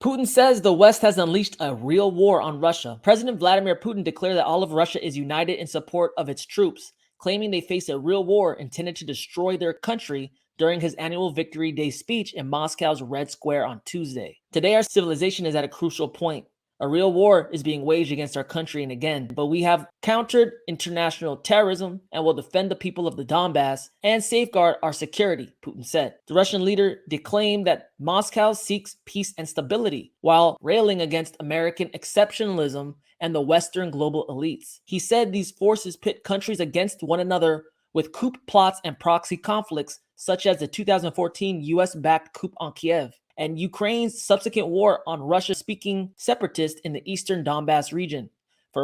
Putin says the West has unleashed a real war on Russia. President Vladimir Putin declared that all of Russia is united in support of its troops, claiming they face a real war intended to destroy their country during his annual Victory Day speech in Moscow's Red Square on Tuesday. Today, our civilization is at a crucial point. A real war is being waged against our country and again, but we have countered international terrorism and will defend the people of the Donbass and safeguard our security, Putin said. The Russian leader declaimed that Moscow seeks peace and stability while railing against American exceptionalism and the Western global elites. He said these forces pit countries against one another with coup plots and proxy conflicts, such as the 2014 US-backed coup on Kiev and Ukraine's subsequent war on Russia-speaking separatists in the eastern Donbass region. For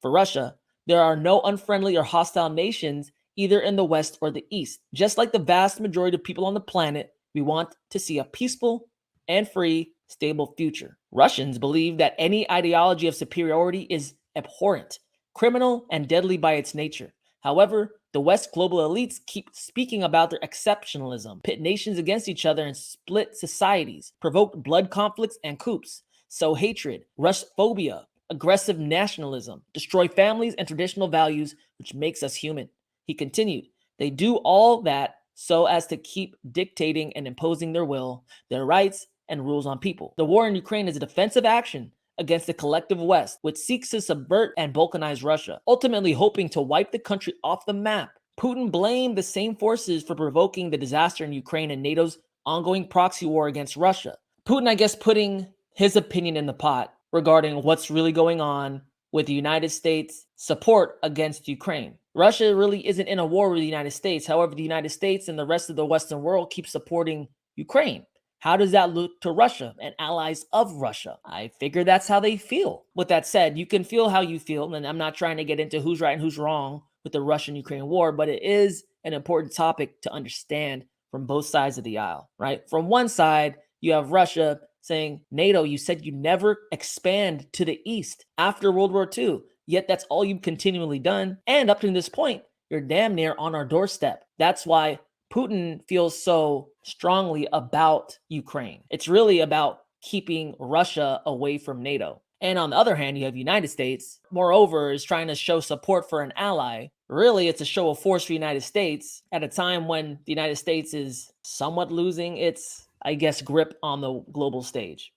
Russia, there are no unfriendly or hostile nations either in the West or the East. Just like the vast majority of people on the planet, we want to see a peaceful and free, stable future. Russians believe that any ideology of superiority is abhorrent, criminal, and deadly by its nature. However, the West global elites keep speaking about their exceptionalism, pit nations against each other and split societies, provoke blood conflicts and coups, sow hatred, Russphobia, aggressive nationalism, destroy families and traditional values, which makes us human. He continued, they do all that so as to keep dictating and imposing their will, their rights, and rules on people. The war in Ukraine is a defensive action against the collective West, which seeks to subvert and balkanize Russia, ultimately hoping to wipe the country off the map. Putin blamed the same forces for provoking the disaster in Ukraine and NATO's ongoing proxy war against Russia. Putin, I guess, putting his opinion in the pot regarding what's really going on with the United States' support against Ukraine. Russia really isn't in a war with the United States. However, the United States and the rest of the Western world keep supporting Ukraine. How does that look to Russia and allies of Russia? I figure that's how they feel. With that said, you can feel how you feel, and I'm not trying to get into who's right and who's wrong with the Russian-Ukraine war, but it is an important topic to understand from both sides of the aisle, right? From one side, you have Russia saying, NATO, you said you never expand to the east after World War II, yet that's all you've continually done. And up to this point, you're damn near on our doorstep. That's why Putin feels so strongly about Ukraine. It's really about keeping Russia away from NATO. And on the other hand, you have the United States, moreover, is trying to show support for an ally. Really, it's a show of force for the United States at a time when the United States is somewhat losing its, I guess, grip on the global stage.